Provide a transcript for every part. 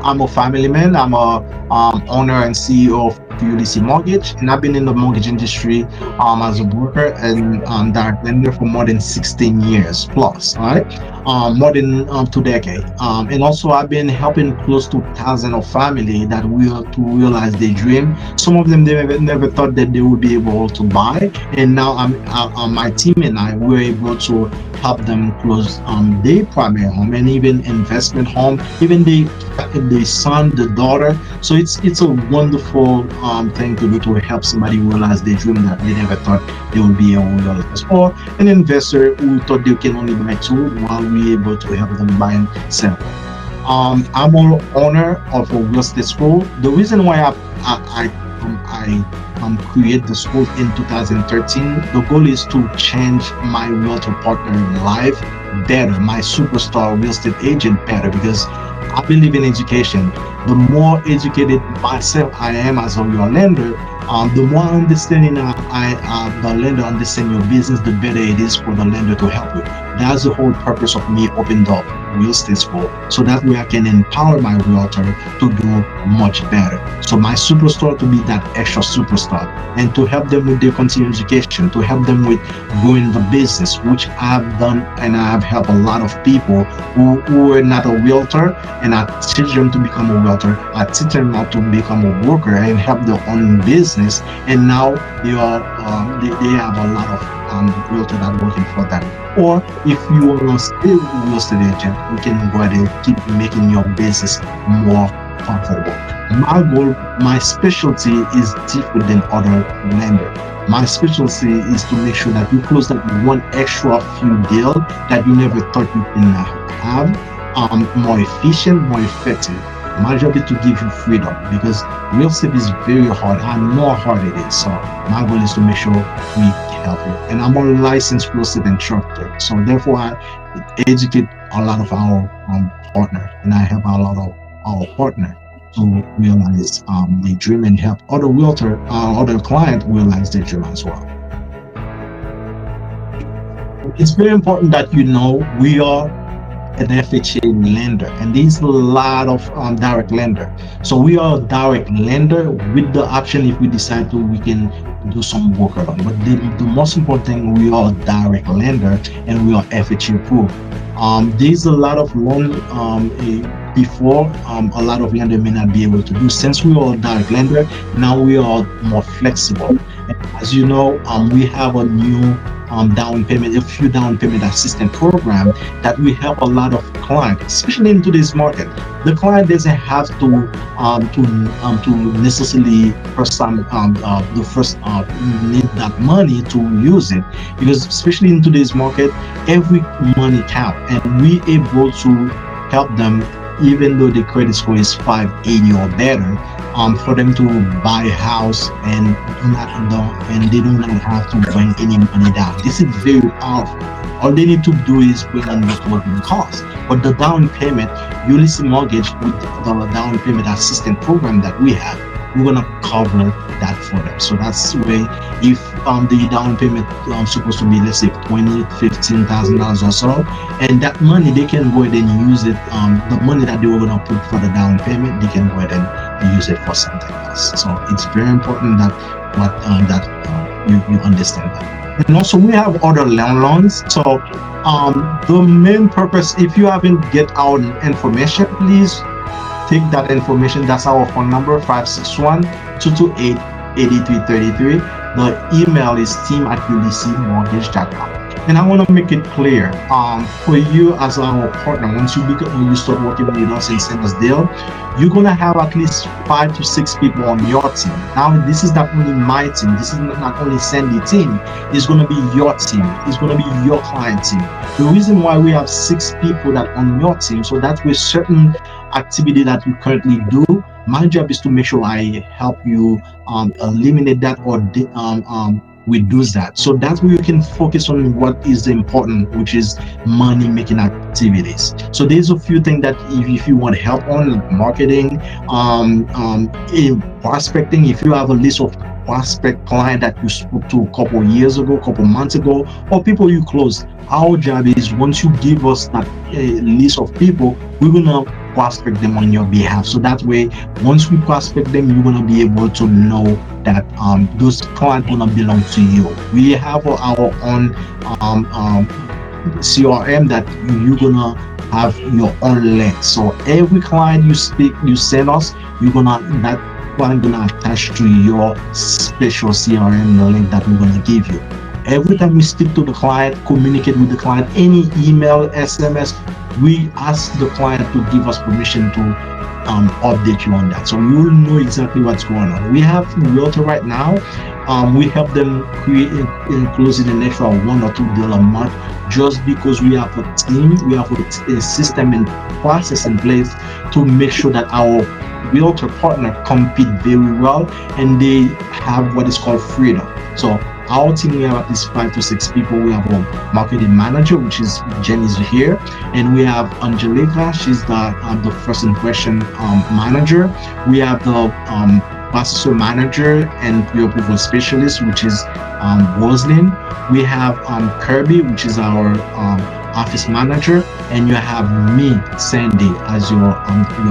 I'm a family man. I'm a owner and CEO of Ulysse Mortgage, and I've been in the mortgage industry as a broker and direct lender for more than 16 years plus, all right? More than 2 decades. And also, I've been helping close to thousands of family that will to realize their dream. Some of them they never thought that they would be able to buy, and now my team and I were able to help them close their primary home and even investment home, even the son, the daughter. So it's a wonderful thing to do to help somebody realize their dream that they never thought they would be able to realize, or an investor who thought they can only buy two while we're able to help them buy and sell. I'm an owner of a real estate school. The reason why I create the school in 2013, the goal is to change my realtor partner life better, my superstar real estate agent better, because I believe in education. The more educated myself I am as a real lender, the more understanding the lender understand your business, the better it is for the lender to help you. That's the whole purpose of me opening the real estate school, so that way I can empower my realtor to do much better. So my superstar to be that extra superstar, and to help them with their continuing education, to help them with growing the business, which I've done, and I've helped a lot of people who were not a realtor, and I teach them to become a realtor. I teach them how to become a worker and help their own business, and now they have a lot of realtor that working for them. Or if you want to stay with a real estate agent, you can go ahead and keep making your business more profitable. My goal, my specialty is different than other lender. My specialty is to make sure that you close that one extra few deal that you never thought you can have, more efficient, more effective. My job is to give you freedom, because real estate is very hard. I know how hard it is. So my goal is to make sure we help you. And I'm a licensed real estate instructor. So therefore I educate a lot of our partners, and I help a lot of our partners to realize their dream and help other realtor, other client realize their dream as well. It's very important that you know we are an FHA lender, and there's a lot of direct lender. So we are a direct lender with the option, if we decide to, we can do some broker loan. But the most important thing, we are a direct lender and we are FHA approved. There's a lot of loan before a lot of lender may not be able to do. Since we are a direct lender, now we are more flexible. And as you know, we have a new a few down payment assistance program that we help a lot of clients, especially in today's market. The client doesn't have to necessarily need that money to use it, because especially in today's market, every money counts, and we able to help them even though the credit score is 580 or better, for them to buy a house and they do not have to bring any money down. This is very powerful. All they need to do is bring in the closing cost. But the down payment, Ulysse Mortgage, with the down payment assistance program that we have, we're gonna cover that for them. So that's the way, if the down payment supposed to be, let's say $15,000 or so, and that money they can go ahead and use it. The money that they were gonna put for the down payment, they can go ahead and use it for something else. So it's very important that you understand that. And also we have other loans. So the main purpose, if you haven't get our information, please take that information. That's our phone number, 561-228-8333. The email is team@ulyssemortgage.com. And I want to make it clear, for you as our partner, once you start working with us and send us deal, you're gonna have at least 5 to 6 people on your team. Now, this is not only my team. This is not only Sandy's team. It's gonna be your team. It's gonna be your client team. The reason why we have 6 people that on your team, so that with certain activity that you currently do, my job is to make sure I help you eliminate that or reduce that, so that way you can focus on what is important, which is money making activities. So there's a few things that if you want help on, like marketing, in prospecting, if you have a list of prospect client that you spoke to a couple years ago, couple months ago, or people you closed, our job is, once you give us that list of people, we're gonna prospect them on your behalf. So that way, once we prospect them, you're gonna be able to know that those clients gonna belong to you. We have our own CRM that you're gonna have your own link. So every client you send us, you're gonna that client gonna attach to your special CRM link that we're gonna give you. Every time we speak to the client, communicate with the client, any email, SMS, we ask the client to give us permission to update you on that. So you'll know exactly what's going on. We have realtor right now. We help them create and closing an extra 1 or 2 deals a month, just because we have a team, we have a system and process in place to make sure that our realtor partner compete very well and they have what is called freedom. So our team, we have at least 5 to 6 people. We have a marketing manager, which is Jen is here, and we have Angelica. She's the first impression manager. We have the processor manager and pre-approval specialist, which is Roslyn. We have Kirby, which is our office manager, and you have me, Sandy, as your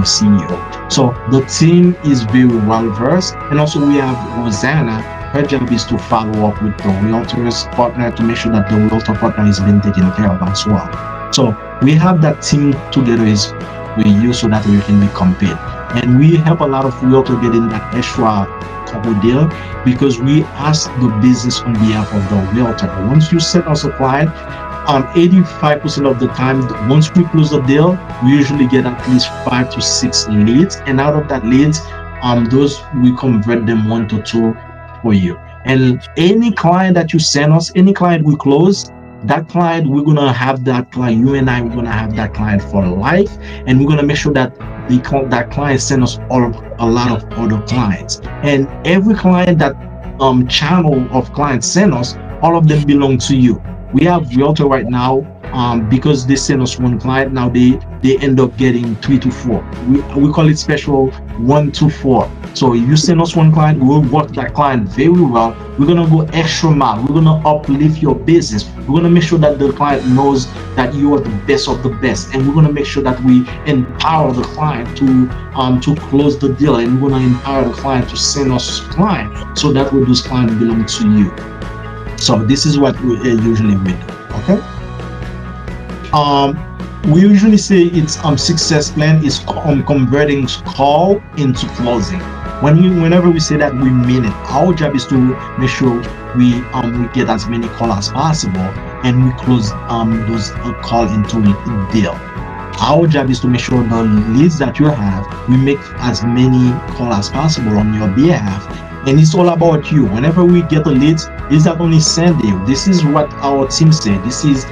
CEO. So the team is very well versed, and also we have Rosanna. Her job is to follow up with the realtor's partner to make sure that the realtor partner is being taken care of as well. So we have that team together is with you so that we can be compete. And we help a lot of realtors getting that extra couple deal because we ask the business on behalf of the realtor. Once you set us a client, 85% of the time, once we close the deal, we usually get at least 5 to 6 leads, and out of that leads, those we convert them 1 to 2 for you. And any client that you send us, any client we close, that client, we're gonna have that client, you and I, we're gonna have that client for life, and we're gonna make sure that that client send us a lot of other clients. And every client that channel of clients send us, all of them belong to you. We have realtor right now, because they send us 1 client, now they end up getting 3 to 4. We call it special 1 to 4. So if you send us 1 client, we'll work that client very well. We're gonna go extra mile. We're gonna uplift your business. We're gonna make sure that the client knows that you are the best of the best, and we're gonna make sure that we empower the client to close the deal, and we're gonna empower the client to send us client, so that way those clients belong to you. So this is what we usually do. Okay. We usually say it's success plan is converting call into closing. Whenever we say that, we mean it. Our job is to make sure we get as many calls as possible, and we close those call into a deal. Our job is to make sure the leads that you have, we make as many calls as possible on your behalf. And it's all about you. Whenever we get the leads, it's not only Sandy. This is what our team said. This is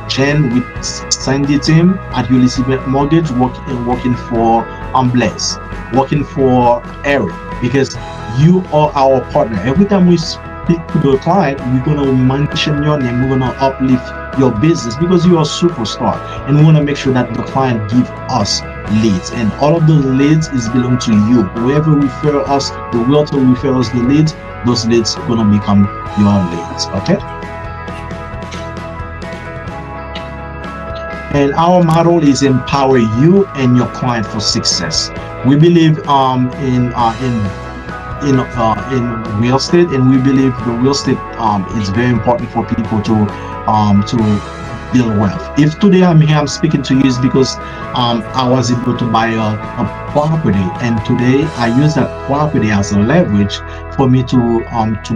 Jen with Sandy team at Ulysse Mortgage working for Bless, working for Eric, because you are our partner. Every time we speak to the client, we're gonna mention your name. We're gonna uplift your business because you are a superstar, and we want to make sure that the client give us leads, and all of those leads is belong to you. Whoever refer us, the realtor refer us the leads, those leads are gonna become your leads. Okay. And our model is empower you and your client for success. We believe in real estate, and we believe the real estate is very important for people to build wealth. If today I'm here, I'm speaking to you, is because I was able to buy a property, and today I use that property as a leverage for me to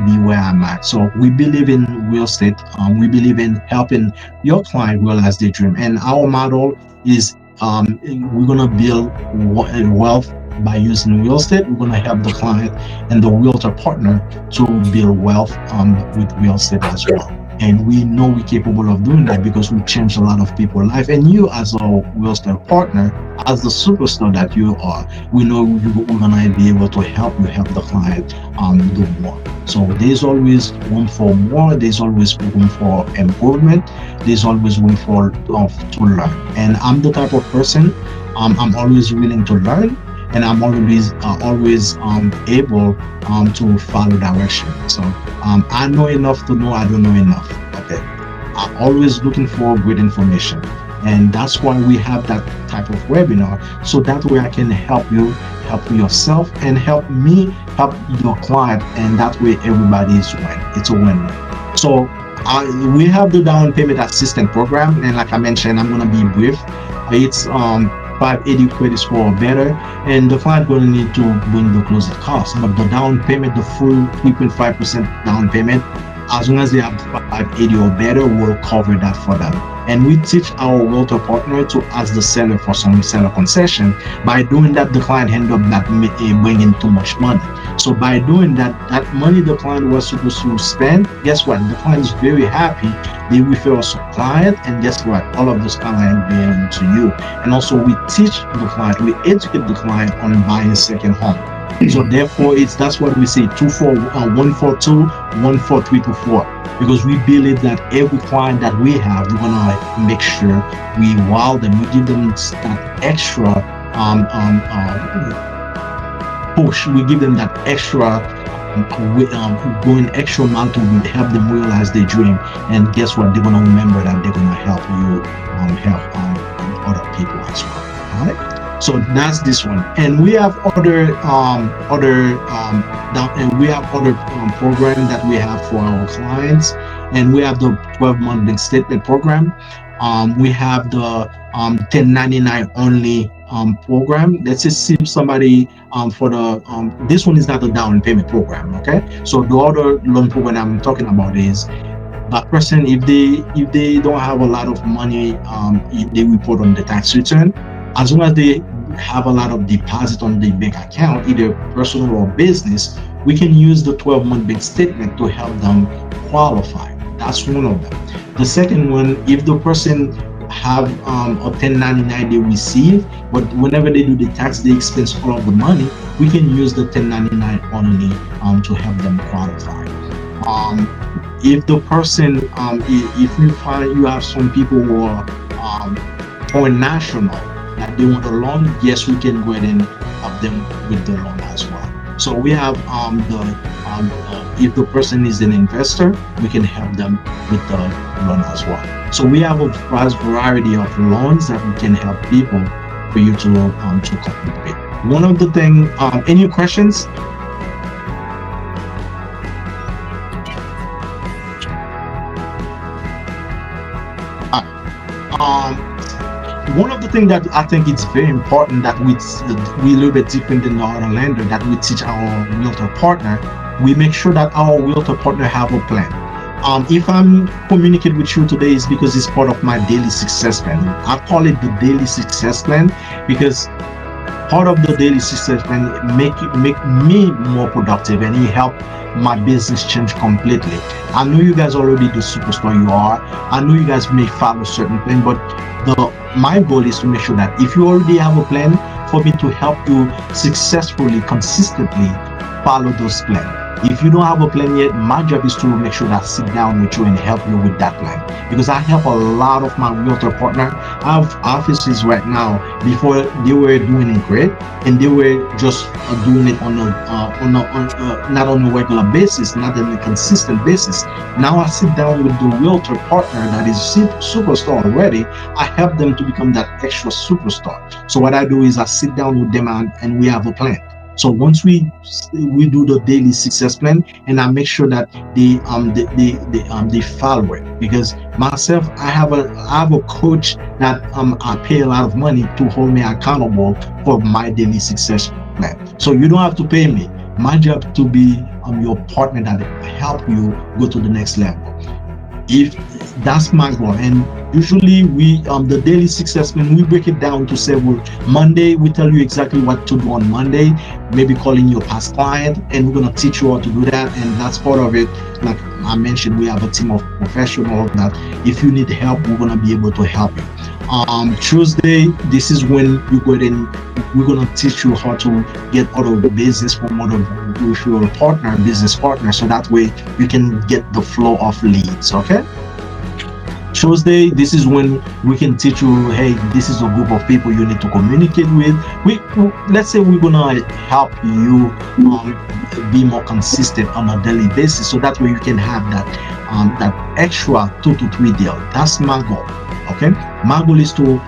be where I'm at. So we believe in real estate. We believe in helping your client realize their dream, and our model is we're gonna build wealth by using real estate. We're gonna help the client and the realtor partner to build wealth with real estate as well. And we know we're capable of doing that because we changed a lot of people's life. And you, as a real estate partner, as the superstar that you are, we know we're gonna be able to help the client do more. So there's always room for more. There's always room for improvement. There's always room for to learn. And I'm the type of person, I'm always willing to learn, and I'm always able to follow direction. So I know enough to know I don't know enough. Okay, I'm always looking for great information. And that's why we have that type of webinar, so that way I can help you, help yourself, and help me help your client, and that way everybody is win. It's a win-win. So we have the down payment assistance program, and like I mentioned, I'm gonna be brief. It's 580 credit score or better, and the client gonna need to bring the closing costs. But the down payment, the full 3.5% down payment, as long as they have 580 or better, we'll cover that for them. And we teach our realtor partner to ask the seller for some seller concession. By doing that, the client end up not bringing too much money. So by doing that, that money the client was supposed to spend, guess what? The client is very happy. They refer us to client, and guess what? All of those clients belong to you. And also we teach the client, we educate the client on buying a second home. So therefore, that's what we say: 142, 14324, because we believe that every client that we have, we're gonna make sure we wow them, we give them that extra push, we give them that extra going extra mile to help them realize their dream. And guess what? They're gonna remember that they're gonna help you help other people as well. All right. So that's this one, and we have other program that we have for our clients, and we have the 12-month bank statement program. We have the 1099 only program. Let's just see somebody for the this one is not a down payment program. Okay, so the other loan program I'm talking about is that person, if they don't have a lot of money, if they report on the tax return, as long as they have a lot of deposit on the bank account, either personal or business, we can use the 12-month bank statement to help them qualify. That's one of them. The second one, if the person have a 1099 they receive, but whenever they do the tax, they expense all of the money, we can use the 1099 only to help them qualify. If the person, if you find you have some people who are foreign national that they want a loan, yes, we can go ahead and help them with the loan as well. So we have if the person is an investor, we can help them with the loan as well. So we have a vast variety of loans that we can help people for you to complete. One of the thing, any questions? One of the things that I think it's very important that we a little bit different than the other lender that we teach our realtor partner, we make sure that our realtor partner have a plan. If I'm communicating with you today, is because it's part of my daily success plan. I call it the daily success plan because part of the daily success plan make me more productive, and it help my business change completely. I know you guys already the superstar you are. I know you guys may follow certain plan, but my goal is to make sure that if you already have a plan, for me to help you successfully, consistently follow those plans. If you don't have a plan yet, my job is to make sure that I sit down with you and help you with that plan. Because I help a lot of my realtor partner. I have offices right now, before they were doing it great, and they were just doing it on a not on a regular basis, not on a consistent basis. Now I sit down with the realtor partner that is superstar already. I help them to become that extra superstar. So what I do is I sit down with them and we have a plan. So once we do the daily success plan, and I make sure that they follow it, because myself, I have a coach that I pay a lot of money to hold me accountable for my daily success plan. So you don't have to pay me. My job to be your partner that help you go to the next level. If that's my goal. And usually we the daily success plan, we break it down to say, well, Monday we tell you exactly what to do on Monday, maybe calling your past client, and we're gonna teach you how to do that. And that's part of it. Like I mentioned, we have a team of professionals that if you need help, we're gonna be able to help you. Tuesday, this is when you go ahead and we're gonna teach you how to get out of the business from other with your business partner, so that way you can get the flow of leads. Okay. Tuesday, this is when we can teach you, hey, this is a group of people you need to communicate with. Let's say we're gonna help you be more consistent on a daily basis, so that way you can have that extra 2 to 3 deal. That's my goal. Okay, my goal is to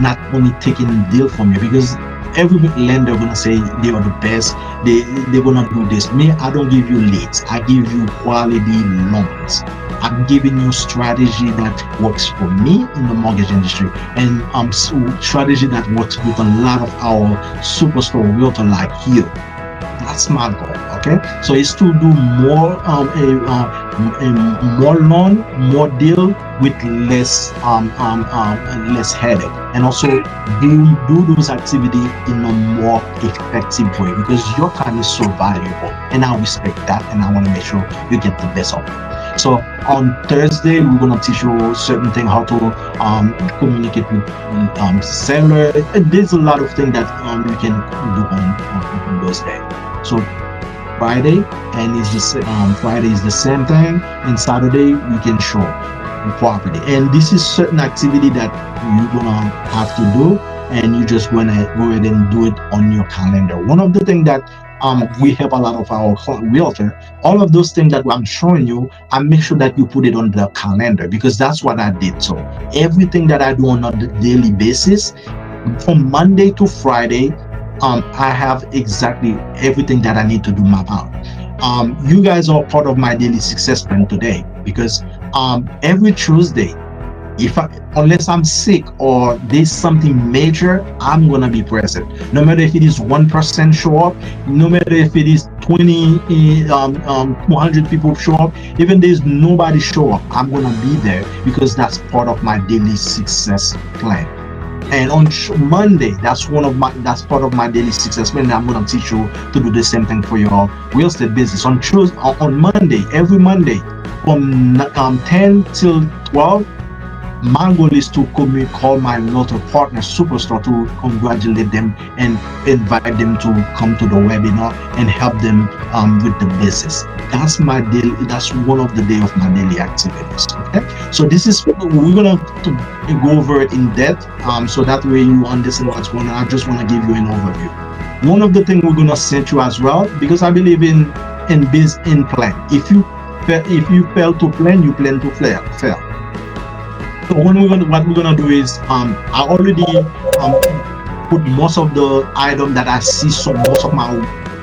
not only taking deal from you, because every lender gonna say they are the best. They're gonna do this. Me, I don't give you leads. I give you quality loans. I'm giving you strategy that works for me in the mortgage industry, and strategy that works with a lot of our superstar realtor like you. That's my goal. Okay, so it's to do more a more loan, more deal with less headache, and also do those activity in a more effective way, because your time is so valuable, and I respect that, and I want to make sure you get the best of it. So on Thursday, we're gonna teach you certain thing, how to communicate with seller. And there's a lot of things that you can do on those days. So Friday, and Friday is the same thing, and Saturday we can show property. And this is certain activity that you're gonna have to do, and you just gonna go ahead and do it on your calendar. One of the things that we help a lot of our realtor, all of those things that I'm showing you, I make sure that you put it on the calendar, because that's what I did. So everything that I do on a daily basis, from Monday to Friday, I have exactly everything that I need to do map out. You guys are part of my daily success plan today, because every Tuesday, unless I'm sick or there's something major, I'm gonna be present. No matter if it is 1% show up, no matter if it is 200 people show up, even there's nobody show up, I'm gonna be there, because that's part of my daily success plan. And on Monday, that's part of my daily success plan. I'm gonna teach you to do the same thing for your real estate business. On Monday, every Monday, from 10 till 12, my goal is to call my realtor partner superstar to congratulate them and invite them to come to the webinar and help them with the business. That's my daily. That's one of the day of my daily activities. Okay, so this is, we're gonna go over it in depth, so that way you understand what's going on. I just want to give you an overview. One of the things we're gonna send you as well, because I believe in plan. If you fail to plan, you plan to fail. So what we're gonna do is, I already put most of the item that I see. So most of my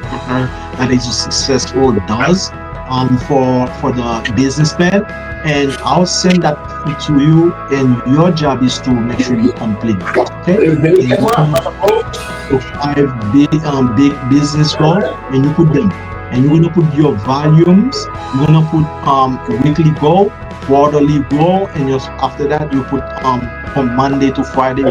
partner that is successful does for the business plan, and I'll send that to you. And your job is to make sure you complete it. Okay. So 5 big business goals, and you put them. And you're gonna put your volumes. You're gonna put weekly goal, quarterly goal, and just after that you put from Monday to Friday,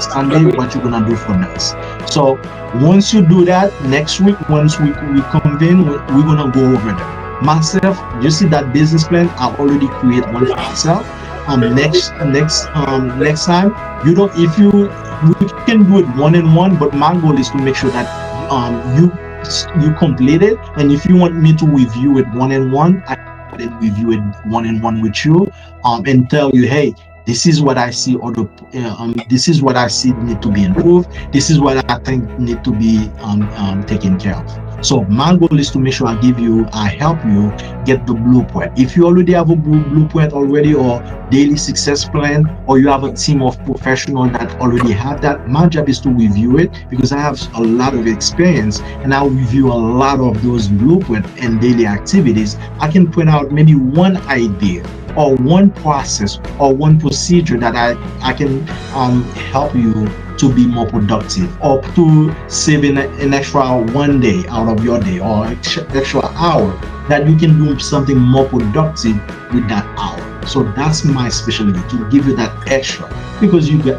Sunday, what you're gonna do for next. So once you do that, next week, once we convene, we're gonna go over that. Myself, you see that business plan, I already create one for myself. Next time, we can do it one-on-one, but my goal is to make sure that you complete it. And if you want me to review it one-on-one, I can review it one-on-one with you, and tell you, hey, this is what I see, or this is what I see need to be improved. This is what I think need to be taken care of. So my goal is to make sure I help you get the blueprint. If you already have a blueprint already, or daily success plan, or you have a team of professionals that already have that, my job is to review it, because I have a lot of experience, and I'll review a lot of those blueprint and daily activities. I can point out maybe one idea, or one process, or one procedure that I can help you to be more productive, or to save an extra 1 day out of your day, or extra hour, that you can do something more productive with that hour. So that's my specialty, to give you that extra, because you guys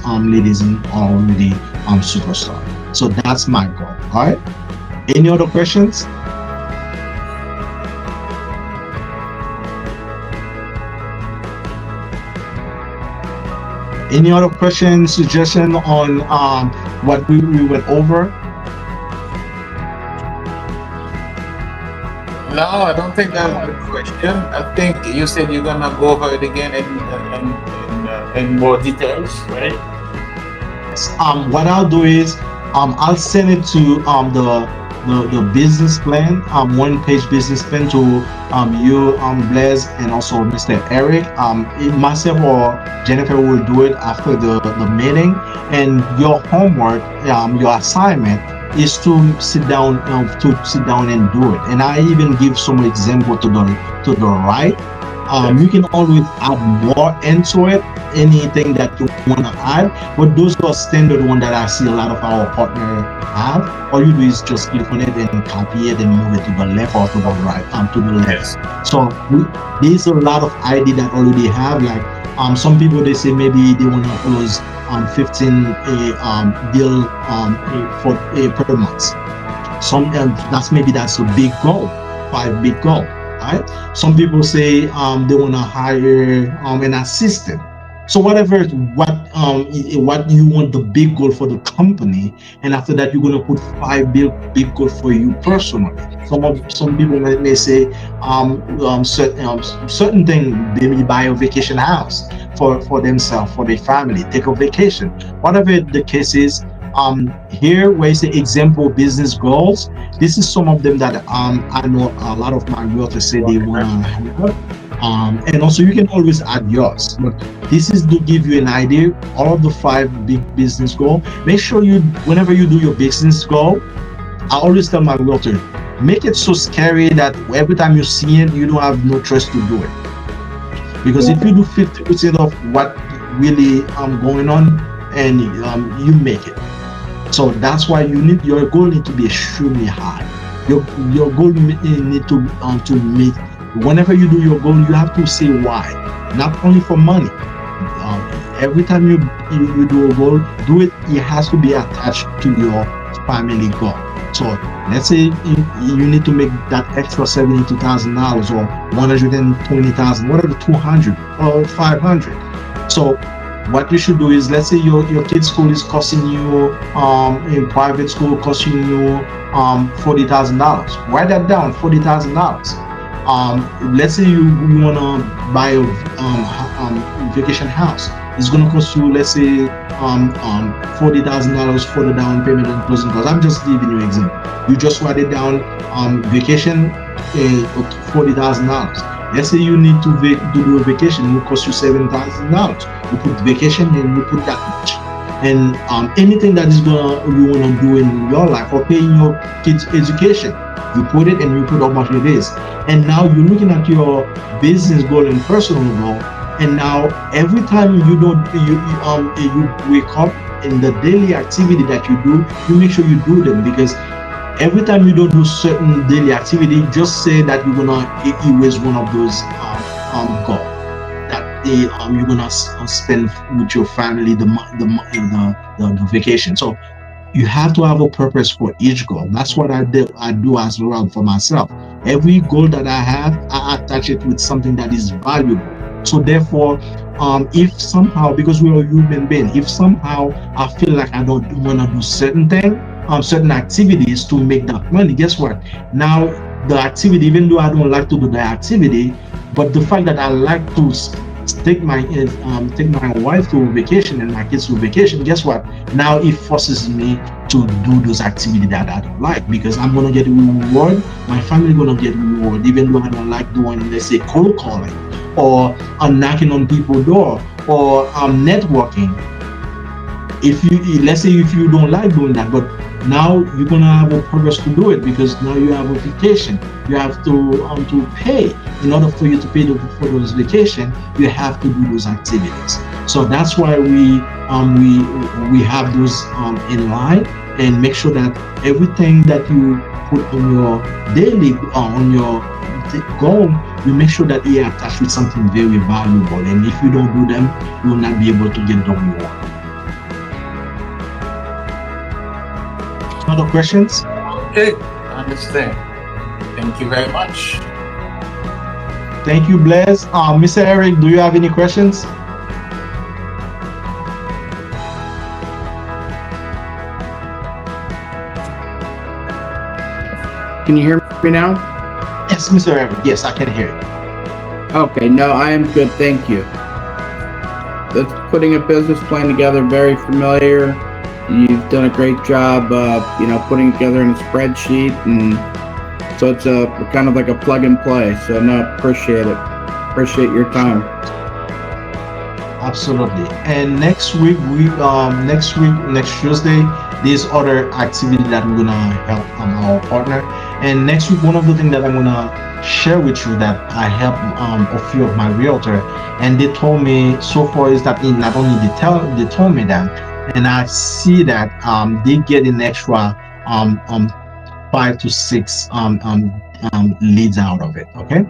ladies are already superstar. So that's my goal. All right, any other questions? Any other questions, suggestion on what we went over? No, I don't think I have a question. I think you said you're gonna go over it again in more details, right? What I'll do is I'll send it to the business plan, one-page business plan to you, Blaise, and also Mr. Eric. Myself or Jennifer will do it after the meeting. And your homework, your assignment is to sit down and do it. And I even give some example to the right. You can always add more into it, anything that you want to add, but those are standard one that I see a lot of our partner have. All you do is just click on it and copy it and move it to the left or to the right, to the left. So there's a lot of ID that already have, like some people, they say maybe they want to close 15 deal per month. Some that's a big goal, 5 big goal. Right? Some people say they want to hire an assistant. So whatever what you want, the big goal for the company, and after that you're gonna put 5 big goal for you personally. Some people may say certain thing, maybe buy a vacation house for themselves, for their family, take a vacation, whatever the case is. Here where it's the example business goals, this is some of them that I know a lot of my realtors say they want to have. And also you can always add yours, but this is to give you an idea. All of the 5 big business goals, make sure you, whenever you do your business goal, I always tell my realtor, make it so scary that every time you see it, you don't have no choice to do it. Because if you do 50% of what really going on, and you make it. So that's why your goal need to be extremely high. Your goal need to meet. Whenever you do your goal, you have to say why, not only for money. Every time you do a goal, do it. It has to be attached to your family goal. So let's say you need to make that extra $72,000 or $120,000, whatever, 200 or 500. So what you should do is, let's say your kid's school is costing you in private school costing you $40,000. Write that down, $40,000. Let's say you want to buy a vacation house. It's going to cost you, let's say $40,000 for the down payment and closing costs. I'm just giving you an example. You just write it down. Vacation, $40,000. Let's say you need to do a vacation, it will cost you $7,000. You put vacation and you put that much. And anything that is you want to do in your life, or paying your kids' education, you put it and you put how much it is. And now you're looking at your business goal and personal goal. And now every time you wake up, in the daily activity that you do, you make sure you do them, because every time you don't do certain daily activity, just say that you're gonna erase one of those goals that you're gonna spend with your family, the vacation. So you have to have a purpose for each goal. That's what I do as well for myself. Every goal that I have, I attach it with something that is valuable. So therefore, if somehow, because we're a human being, if somehow I feel like I don't want to do certain thing, certain activities to make that money, guess what? Now the activity, even though I don't like to do the activity, but the fact that I like to take my wife to vacation and my kids to vacation, guess what? Now it forces me to do those activities that I don't like, because I'm gonna get a reward. My family gonna get a reward, even though I don't like doing, let's say, cold calling, or knocking on people's door, or networking. Let's say if you don't like doing that, but now you're gonna have a purpose to do it, because now you have a vacation. You have to pay. In order for you to pay for those vacation, you have to do those activities. So that's why we have those in line, and make sure that everything that you put on your daily on your goal, you make sure that you are attached with something very valuable. And if you don't do them, you will not be able to get the reward. Other questions? Okay, I understand. Thank you very much. Thank you, Blaise. Mr. Eric, do you have any questions? Can you hear me now? Yes, Mr. Eric. Yes, I can hear you. Okay, no, I am good, thank you. That's putting a business plan together, very familiar. You've done a great job, putting together in a spreadsheet, and so it's a kind of like a plug and play. So no, appreciate it. Appreciate your time. Absolutely. And next Tuesday, there's other activity that we're gonna help our partner. And next week, one of the things that I'm gonna share with you that I help a few of my realtor, and they told me so far is that in not only they told me that, and I see that they get an extra 5 to 6 leads out of it. Okay.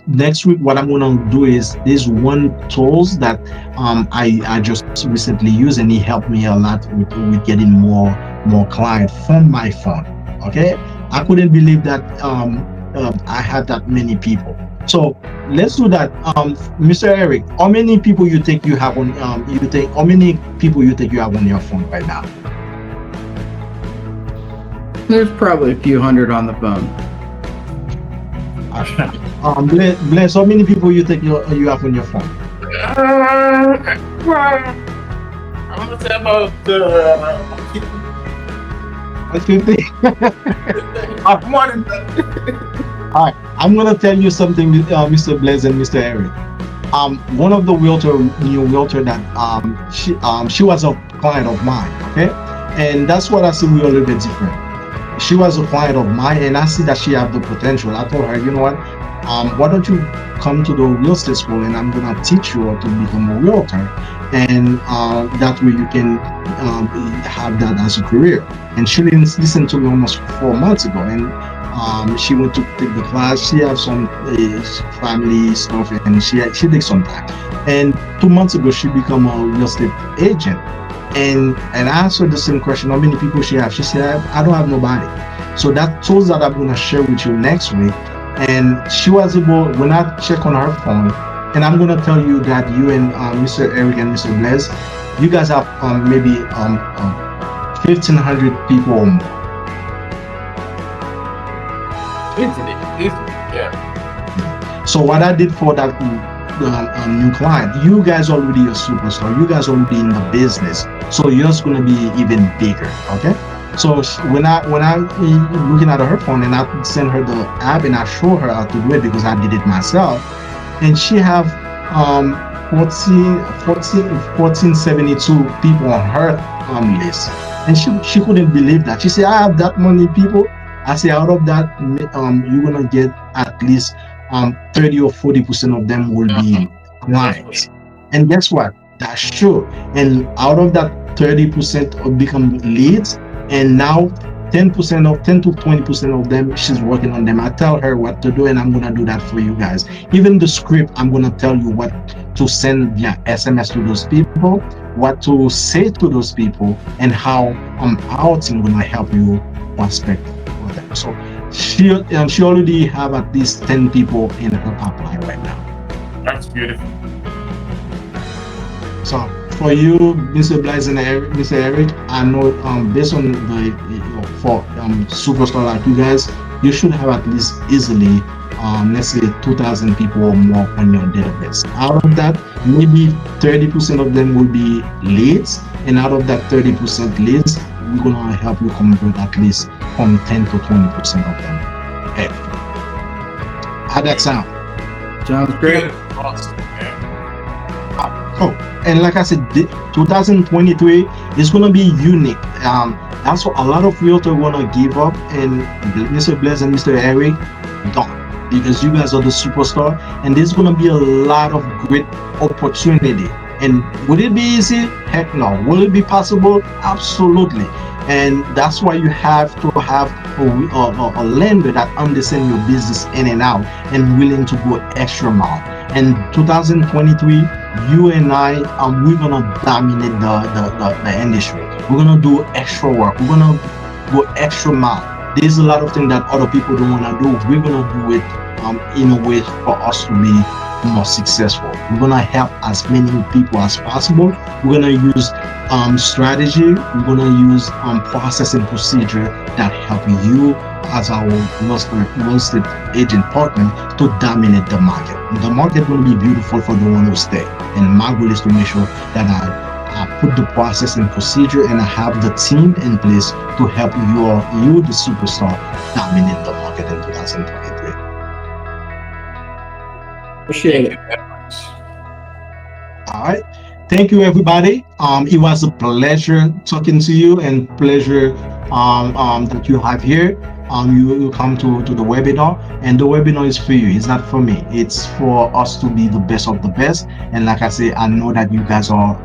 Next week, what I'm gonna do is there's one tools that I just recently used, and he helped me a lot with getting more client from my phone. Okay. I couldn't believe that I had that many people. So let's do that. Mr. Eric, how many people you think you have on how many people you think you have on your phone right now? There's probably a few hundred on the phone. Bless, how many people you think you have on your phone? I'm gonna say about 50. more than that. All right, I'm gonna tell you something, Mr. Blaze and Mr. Eric. One of the new realtor that she was a client of mine, okay, and that's what I see we're a little bit different. She was a client of mine, and I see that she have the potential. I told her, you know what, why don't you come to the real estate school, and I'm gonna teach you how to become a realtor, and that way you can have that as a career. And she didn't listen to me almost 4 months ago, and she went to take the class. She has some family stuff, and she takes some time. And 2 months ago, she became a real estate agent. And I asked her the same question: how many people she has? She said, I don't have nobody. So that tools that I'm gonna share with you next week. And she was able, when I check on her phone, and I'm gonna tell you that you and Mr. Eric and Mr. Blaise, you guys have maybe 1,500 people or more. Easily, yeah. So what I did for that new client, you guys already a superstar. You guys already in the business, so yours gonna be even bigger. Okay. So when I looking at her phone, and I send her the app, and I show her how to do it because I did it myself, and she have 1472 people on her list, and she couldn't believe that. She said, I have that many people. I say, out of that, you're gonna get at least 30 or 40% of them will be clients. And guess what? That's true. And out of that 30% will become leads, and now 10 to 20% of them, she's working on them. I tell her what to do, and I'm gonna do that for you guys. Even the script, I'm gonna tell you what to send via SMS to those people, what to say to those people, and how our team gonna help you prospect for them. So she already have at least 10 people in her pipeline right now. That's beautiful. So for you, Mr. Blaise and Mr. Eric, I know based on the for superstar like you guys, you should have at least easily let's say 2,000 people or more on your database. Out of that, maybe 30% of them will be leads, and out of that 30% leads, we're gonna help you convert at least from 10 to 20% of them. Hey, how that sound? Sounds great. Awesome. Yeah. Oh, and like I said, 2023 is gonna be unique. That's what a lot of realtors wanna give up, and Mr. Blaise and Mr. Eric don't, because you guys are the superstar, and there's gonna be a lot of great opportunity. And would it be easy? Heck no. Will it be possible? Absolutely. And that's why you have to have a lender that understands your business in and out and willing to go extra mile. And 2023, you and I, we're gonna dominate the industry. We're gonna do extra work. We're gonna go extra mile. There's a lot of things that other people don't wanna do. We're gonna do it in a way for us to be more successful. We're gonna help as many people as possible. We're gonna use strategy. We're gonna use process and procedure that help you as our real estate agent partner to dominate the market. The market will be beautiful for the one who stay. And my goal is to make sure that I put the process and procedure, and I have the team in place to help you, the superstar, dominate the market in 2023. Appreciate it. Very much. All right. Thank you, everybody. It was a pleasure talking to you, and pleasure that you have here. You come to the webinar, and the webinar is for you. It's not for me. It's for us to be the best of the best. And like I say, I know that you guys are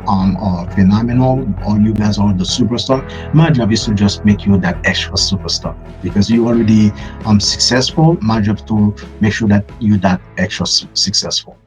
phenomenal, or you guys are the superstar. My job is to just make you that extra superstar, because you already successful. My job to make sure that you that extra successful.